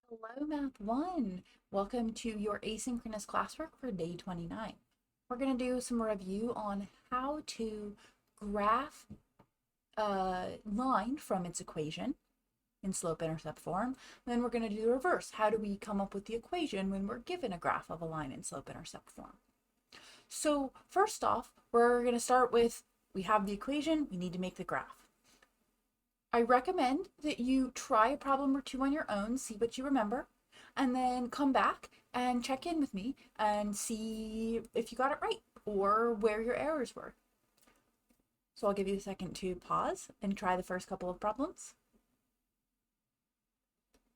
Hello, Math 1. Welcome to your asynchronous classwork for day 29. We're going to do some review on how to graph a line from its equation in slope-intercept form. Then we're going to do the reverse. How do we come up with the equation when we're given a graph of a line in slope-intercept form? So first off, we're going to start with, we have the equation, we need to make the graph. I recommend that you try a problem or two on your own, see what you remember, and then come back and check in with me and see if you got it right or where your errors were. So I'll give you a second to pause and try the first couple of problems.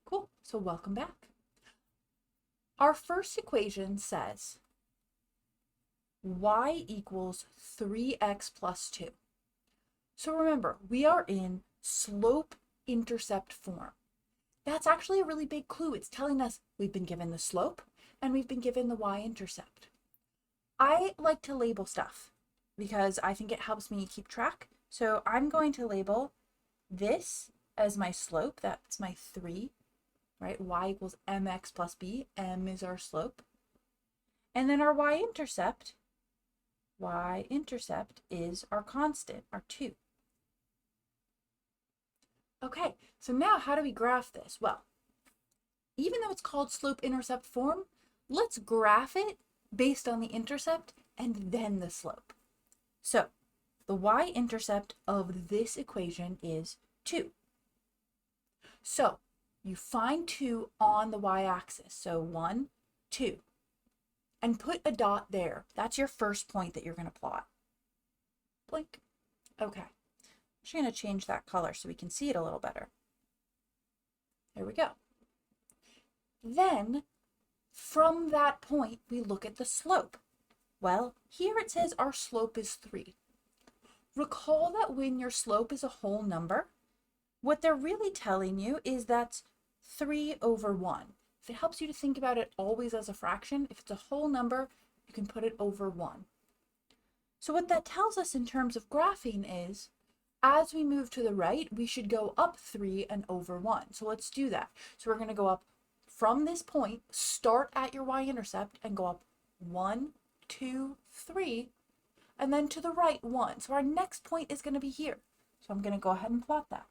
Cool, so welcome back. Our first equation says y equals 3x plus 2. So remember, we are in slope-intercept form. That's actually a really big clue. It's telling us we've been given the slope and we've been given the y-intercept. I like to label stuff because I think it helps me keep track. So I'm going to label this as my slope. That's my 3, right? Y equals mx plus b. M is our slope. And then our y-intercept is our constant, our 2. Okay, so now how do we graph this? Well, even though it's called slope-intercept form, let's graph it based on the intercept and then the slope. So the y-intercept of this equation is 2. So you find 2 on the y-axis. So 1, 2. And put a dot there. That's your first point that you're going to plot. Blink. Okay. I'm just going to change that color so we can see it a little better. There we go. Then, from that point, we look at the slope. Well, here it says our slope is 3. Recall that when your slope is a whole number, what they're really telling you is that's 3 over 1. If it helps you to think about it always as a fraction, if it's a whole number, you can put it over 1. So what that tells us in terms of graphing is, as we move to the right, we should go up 3 and over 1. So let's do that. So we're going to go up from this point, start at your y-intercept and go up 1, 2, 3, and then to the right 1. So our next point is going to be here. So I'm going to go ahead and plot that.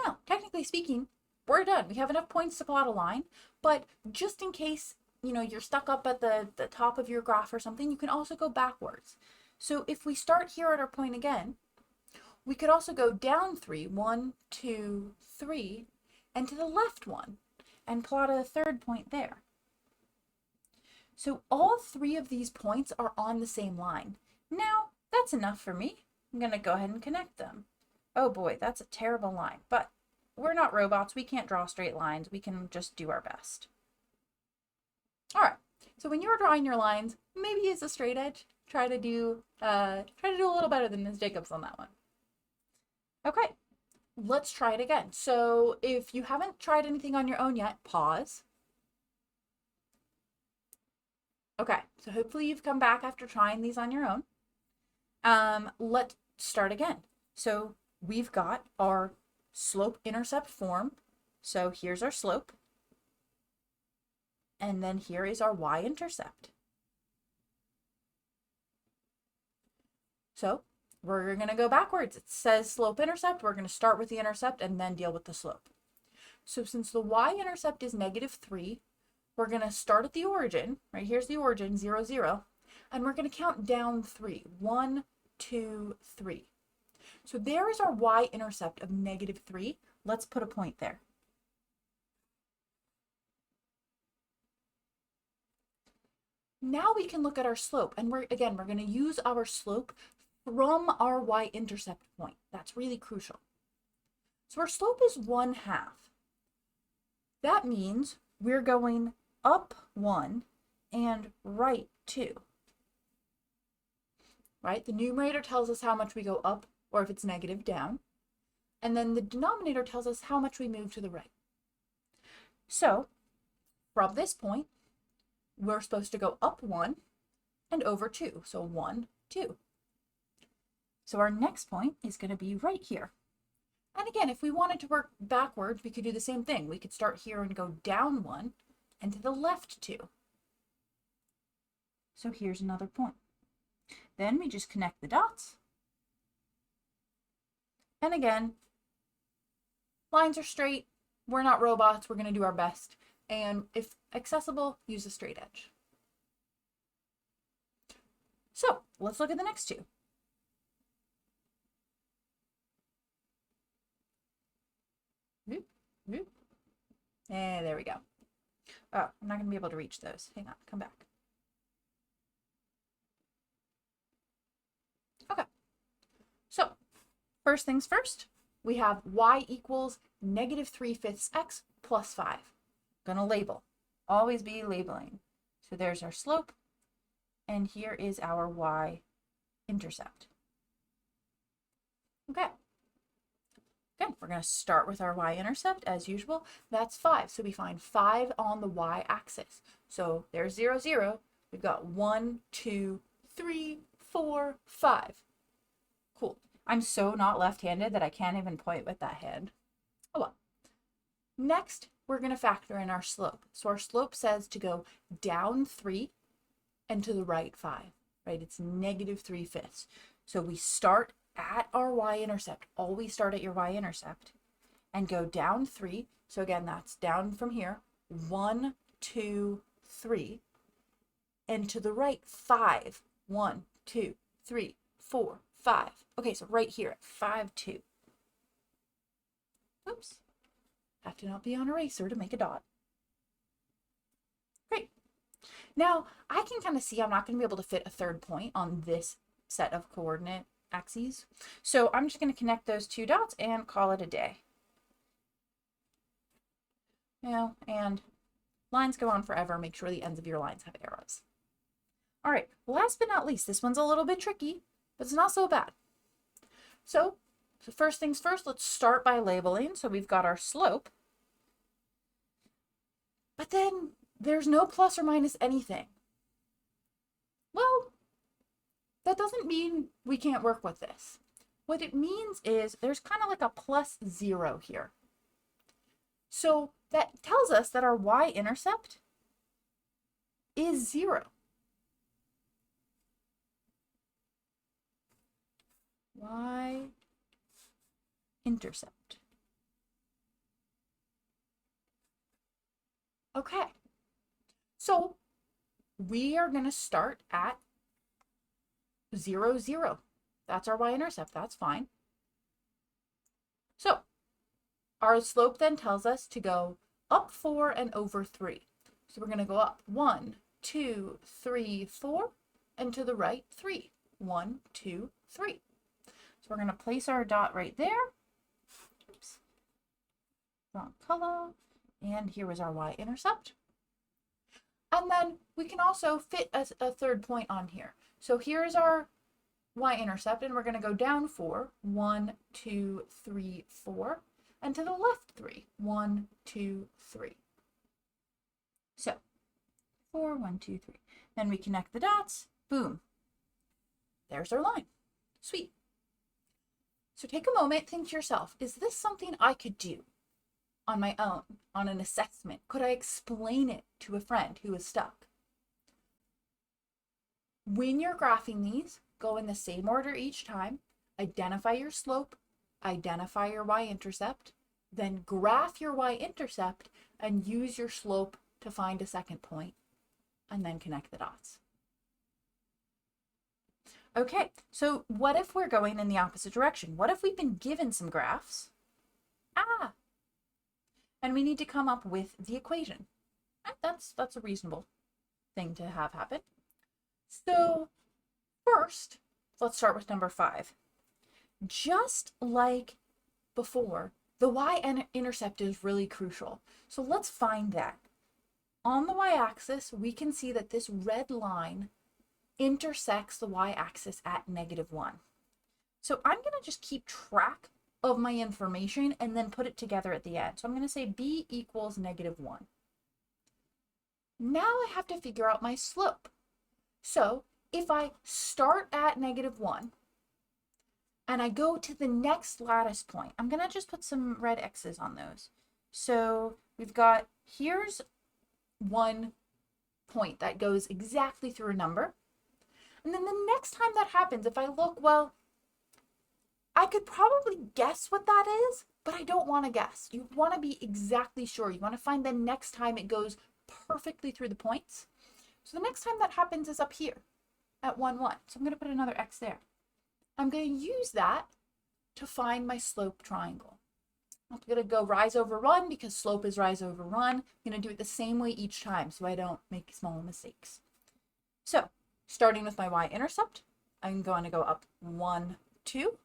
Now, technically speaking, we're done. We have enough points to plot a line, but just in case, you're stuck up at the top of your graph or something, you can also go backwards. So if we start here at our point again, we could also go down 3, 1, 2, 3, and to the left 1, and plot a third point there. So all 3 of these points are on the same line. Now, that's enough for me. I'm going to go ahead and connect them. Oh boy, that's a terrible line, but we're not robots. We can't draw straight lines. We can just do our best. All right, so when you're drawing your lines, maybe use a straight edge. Try to do a little better than Ms. Jacobs on that one. Okay, let's try it again. So if you haven't tried anything on your own yet, pause. Okay, so hopefully you've come back after trying these on your own. Let's start again. So we've got our slope-intercept form. So here's our slope. And then here is our y-intercept. So we're going to go backwards. It says slope-intercept. We're going to start with the intercept and then deal with the slope. So since the y-intercept is -3, we're going to start at the origin. Right here's the origin, 0, 0. And we're going to count down 3. 1, 2, 3. So there is our y-intercept of -3. Let's put a point there. Now we can look at our slope. And we're going to use our slope from our y-intercept point. That's really crucial. So our slope is 1/2. That means we're going up 1 and right 2. Right? The numerator tells us how much we go up, or if it's negative, down. And then the denominator tells us how much we move to the right. So from this point, we're supposed to go up 1 and over 2. So 1, 2. So our next point is going to be right here. And again, if we wanted to work backwards, we could do the same thing. We could start here and go down 1 and to the left 2. So here's another point. Then we just connect the dots. And again, lines are straight. We're not robots. We're going to do our best. And if accessible, use a straight edge. So let's look at the next two. And there we go. Oh, I'm not going to be able to reach those. Hang on, come back. Okay. So first things first, we have y equals -3/5 x plus 5. Gonna label. Always be labeling. So there's our slope, and here is our y-intercept. Okay. Again, we're going to start with our y-intercept as usual. That's 5. So we find 5 on the y-axis. So there's 0, 0. We've got 1, 2, 3, 4, 5. Cool. I'm so not left-handed that I can't even point with that hand. Oh well. Next, we're going to factor in our slope. So our slope says to go down 3 and to the right 5, right? It's -3/5. So we start at our y-intercept. Always start at your y-intercept and go down 3. So again, that's down from here. 1, 2, 3. And to the right 5. 1, 2, 3, 4, 5. Okay, so right here at 5, 2. Oops. Have to not be on eraser to make a dot. Great. Now, I can kind of see I'm not going to be able to fit a third point on this set of coordinate axes. So I'm just going to connect those 2 dots and call it a day. And lines go on forever. Make sure the ends of your lines have arrows. All right, last but not least, this one's a little bit tricky, but it's not so bad. So first things first, let's start by labeling. So we've got our slope, but then there's no plus or minus anything. Well, that doesn't mean we can't work with this. What it means is there's kind of like a +0 here. So that tells us that our y-intercept is 0. Y-intercept. Okay. So we are going to start at 0, 0. That's our y-intercept. That's fine. So our slope then tells us to go up 4 and over 3. So we're going to go up 1, 2, 3, 4, and to the right 3. 1, 2, 3. So we're going to place our dot right there. Oops. Wrong color. And here was our y-intercept. And then we can also fit a third point on here. So here's our y-intercept, and we're going to go down 4. 1, 2, 3, 4. And to the left 3. 1, 2, 3. So 4, 1, 2, 3. Then we connect the dots. Boom. There's our line. Sweet. So take a moment, think to yourself, is this something I could do on my own, on an assessment? Could I explain it to a friend who is stuck? When you're graphing these, go in the same order each time. Identify your slope, identify your y-intercept, then graph your y-intercept and use your slope to find a second point, and then connect the dots. Okay, so what if we're going in the opposite direction? What if we've been given some graphs? And we need to come up with the equation. That's a reasonable thing to have happen. So first, let's start with number 5. Just like before, the y-intercept is really crucial. So let's find that. On the y-axis, we can see that this red line intersects the y-axis at -1. So I'm going to just keep track of my information and then put it together at the end. So I'm going to say b equals -1. Now I have to figure out my slope. So if I start at -1 and I go to the next lattice point. I'm going to just put some red X's on those. So we've got, here's one point that goes exactly through a number. And then the next time that happens, if I look, well, I could probably guess what that is, but I don't want to guess. You want to be exactly sure. You want to find the next time it goes perfectly through the points. So the next time that happens is up here at 1, 1. So I'm going to put another X there. I'm going to use that to find my slope triangle. I'm going to go rise over run because slope is rise over run. I'm going to do it the same way each time so I don't make small mistakes. So starting with my y-intercept, I'm going to go up 1, 2,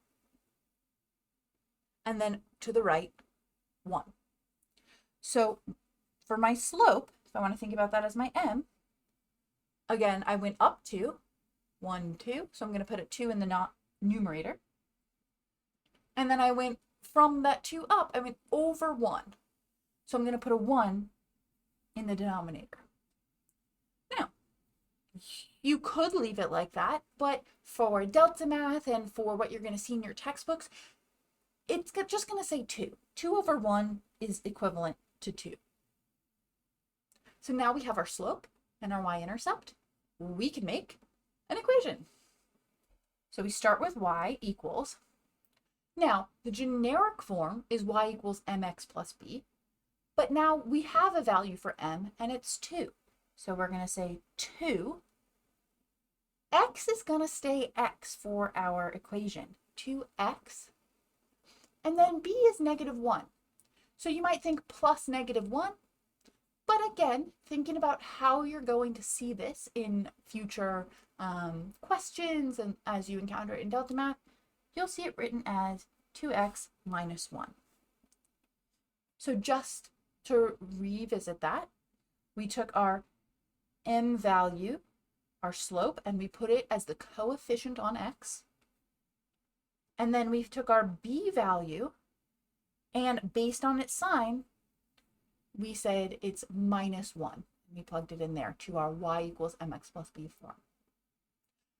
and then to the right, 1. So for my slope, if I want to think about that as my m, again, I went up 2, 1, 2, so I'm going to put a 2 in the numerator. And then I went from that 2 up, I went over 1. So I'm going to put a 1 in the denominator. Now, you could leave it like that, but for delta math and for what you're going to see in your textbooks, it's just going to say 2. 2 over 1 is equivalent to 2. So now we have our slope and our y-intercept. We can make an equation. So we start with y equals. Now, the generic form is y equals mx plus b, but now we have a value for m, and it's 2. So we're going to say 2. X is going to stay x for our equation, 2x. And then b is -1. So you might think plus -1, but again, thinking about how you're going to see this in future questions and as you encounter it in delta math, you'll see it written as 2x minus 1. So just to revisit that, we took our m value, our slope, and we put it as the coefficient on x. And then we took our b value, and based on its sign, we said it's -1. We plugged it in there to our y equals mx plus b form.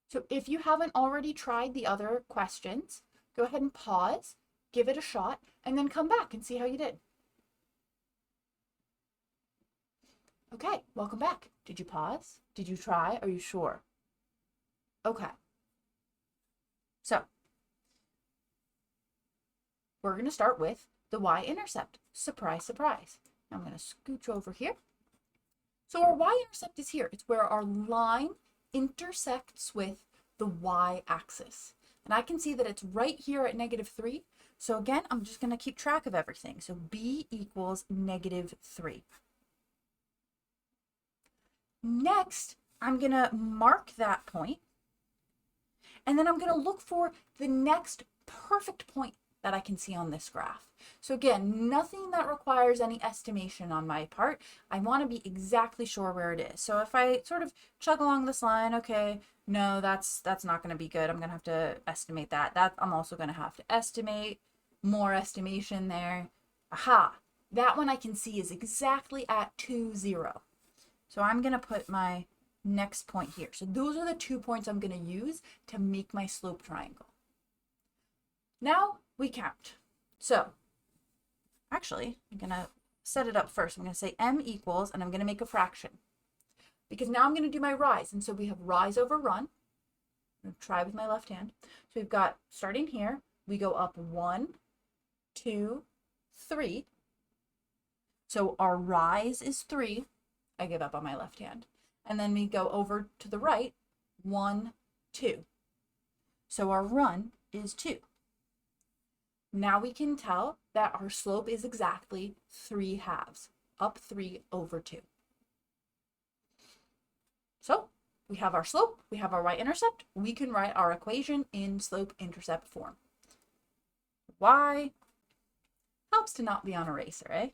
So if you haven't already tried the other questions, go ahead and pause, give it a shot, and then come back and see how you did. Okay, welcome back. Did you pause? Did you try? Are you sure? Okay. So we're going to start with the y-intercept. Surprise, surprise. I'm going to scooch over here. So our y-intercept is here. It's where our line intersects with the y-axis. And I can see that it's right here at -3. So again, I'm just going to keep track of everything. So b equals -3. Next, I'm going to mark that point. And then I'm going to look for the next perfect point that I can see on this graph. So again, nothing that requires any estimation on my part. I want to be exactly sure where it is. So if I sort of chug along this line, okay, no, that's not going to be good. I'm going to have to estimate that. I'm also going to have to estimate, more estimation there. Aha, that one I can see is exactly at 2, 0. So I'm going to put my next point here. So those are the 2 points I'm going to use to make my slope triangle. Now we count. So actually, I'm going to set it up first. I'm going to say m equals, and I'm going to make a fraction. Because now I'm going to do my rise. And so we have rise over run. I'm going to try with my left hand. So we've got, starting here, we go up 1, 2, 3. So our rise is 3. I give up on my left hand. And then we go over to the right, 1, 2. So our run is 2. Now we can tell that our slope is exactly 3/2, up 3 over 2. So we have our slope, we have our y-intercept, we can write our equation in slope-intercept form. Y helps to not be on eraser, eh?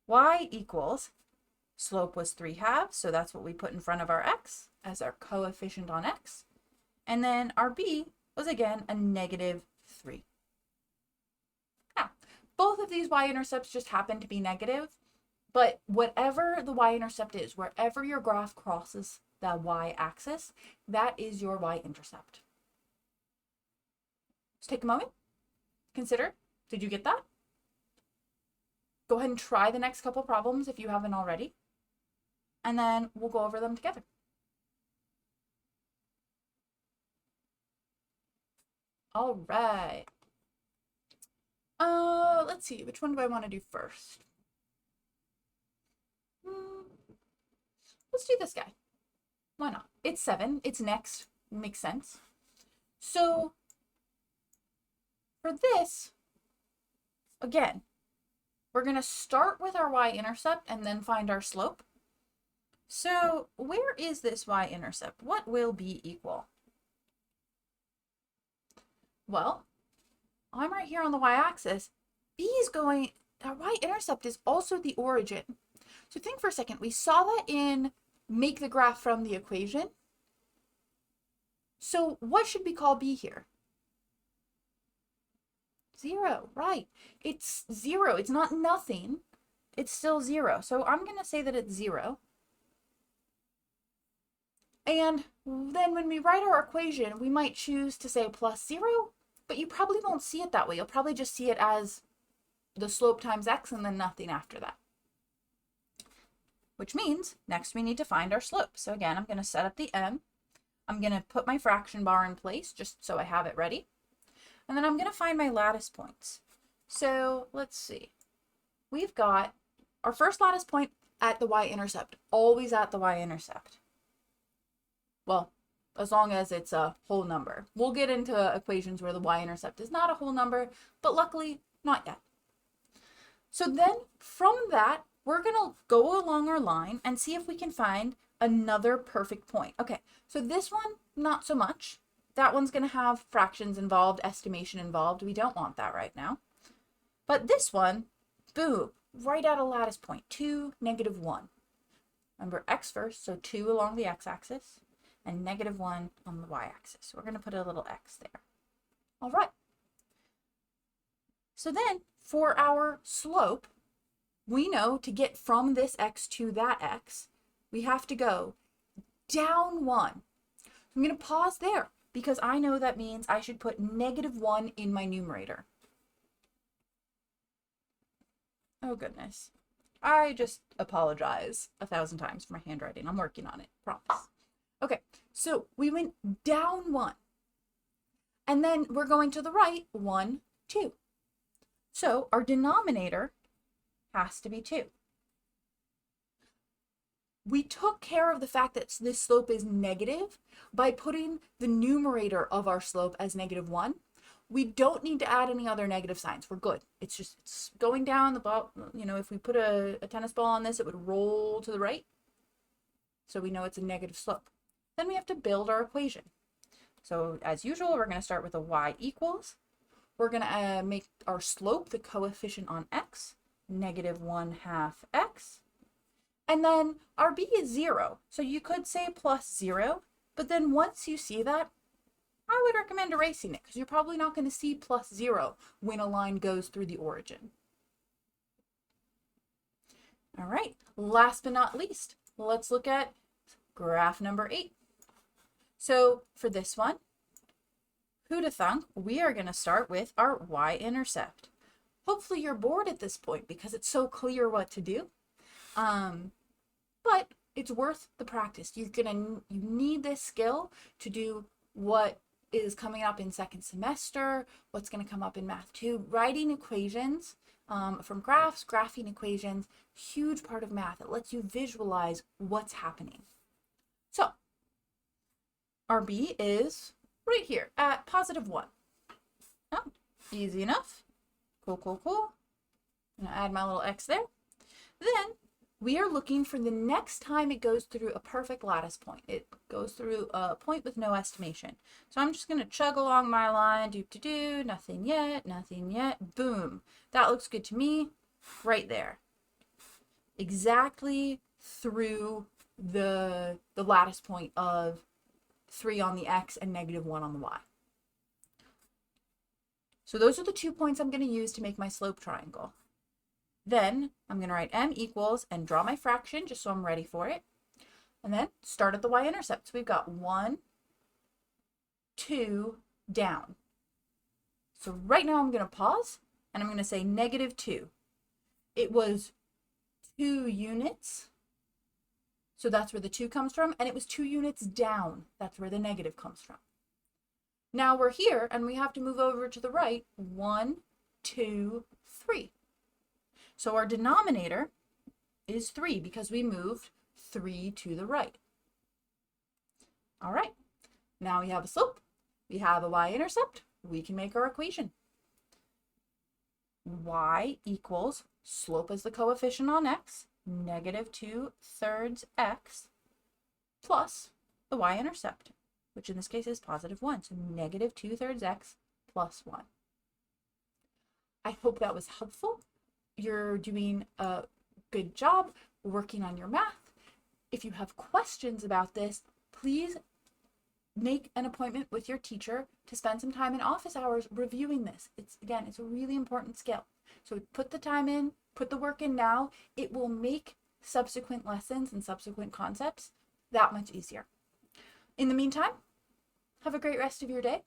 Y equals, slope was 3/2, so that's what we put in front of our x as our coefficient on x. And then our b was again a -3. Now, both of these y-intercepts just happen to be negative, but whatever the y-intercept is, wherever your graph crosses the y-axis, that is your y-intercept. Just take a moment, consider, did you get that? Go ahead and try the next couple problems if you haven't already, and then we'll go over them together. All right. Let's see, which one do I want to do first? Let's do this guy. Why not? It's 7. It's next. Makes sense. So for this, again, we're going to start with our y-intercept and then find our slope. So where is this y-intercept? What will b equal? Well, I'm right here on the y-axis. B is going, our y-intercept is also the origin. So think for a second. We saw that in make the graph from the equation. So what should we call b here? 0, right. It's 0. It's not nothing. It's still 0. So I'm going to say that it's 0. And then when we write our equation, we might choose to say plus 0, but you probably won't see it that way. You'll probably just see it as the slope times x and then nothing after that. Which means next we need to find our slope. So again, I'm going to set up the m. I'm going to put my fraction bar in place just so I have it ready. And then I'm going to find my lattice points. So let's see. We've got our first lattice point at the y-intercept, always at the y-intercept. Well, as long as it's a whole number. We'll get into equations where the y-intercept is not a whole number, but luckily not yet. So then from that, we're going to go along our line and see if we can find another perfect point. Okay, so this one, not so much. That one's going to have fractions involved, estimation involved. We don't want that right now. But this one, boom, right at a lattice point, 2, -1. Remember x first, so 2 along the x-axis and -1 on the y-axis. So we're going to put a little x there. All right. So then for our slope, we know to get from this x to that x, we have to go down 1. I'm going to pause there because I know that means I should put -1 in my numerator. Oh goodness. I just apologize 1,000 times for my handwriting. I'm working on it, promise. Okay, so we went down 1. And then we're going to the right, 1, 2. So our denominator has to be 2. We took care of the fact that this slope is negative by putting the numerator of our slope as -1. We don't need to add any other negative signs. We're good. It's going down the ball. You know, if we put a tennis ball on this, it would roll to the right. So we know it's a negative slope. Then we have to build our equation. So as usual, we're going to start with a y equals. We're going to make our slope the coefficient on x, -1/2 x. And then our b is 0. So you could say plus 0. But then once you see that, I would recommend erasing it because you're probably not going to see plus 0 when a line goes through the origin. All right, last but not least, let's look at graph number 8. So for this one, who'da thunk, we are going to start with our y-intercept. Hopefully you're bored at this point because it's so clear what to do. But it's worth the practice. You need this skill to do what is coming up in second semester, what's going to come up in math 2, writing equations from graphs, graphing equations, huge part of math. It lets you visualize what's happening. So our b is right here at +1. Oh, easy enough. Cool, cool, cool. I'm going to add my little x there. Then we are looking for the next time it goes through a perfect lattice point. It goes through a point with no estimation. So I'm just going to chug along my line, do, nothing yet, boom. That looks good to me, right there. Exactly through the lattice point of 3 on the x and -1 on the y. So those are the 2 points I'm going to use to make my slope triangle. Then I'm going to write m equals and draw my fraction just so I'm ready for it. And then start at the y-intercept. So we've got 1, 2, down. So right now I'm going to pause and I'm going to say -2. It was 2 units. So that's where the 2 comes from. And it was 2 units down. That's where the negative comes from. Now we're here and we have to move over to the right. 1, 2, 3. So our denominator is 3 because we moved 3 to the right. All right. Now we have a slope. We have a y-intercept. We can make our equation. Y equals slope as the coefficient on x, -2/3 x, plus the y-intercept, which in this case is +1. So -2/3 x plus 1. I hope that was helpful. You're doing a good job working on your math. If you have questions about this, please make an appointment with your teacher to spend some time in office hours reviewing this. It's a really important skill. So put the time in, put the work in now. It will make subsequent lessons and subsequent concepts that much easier. In the meantime, have a great rest of your day.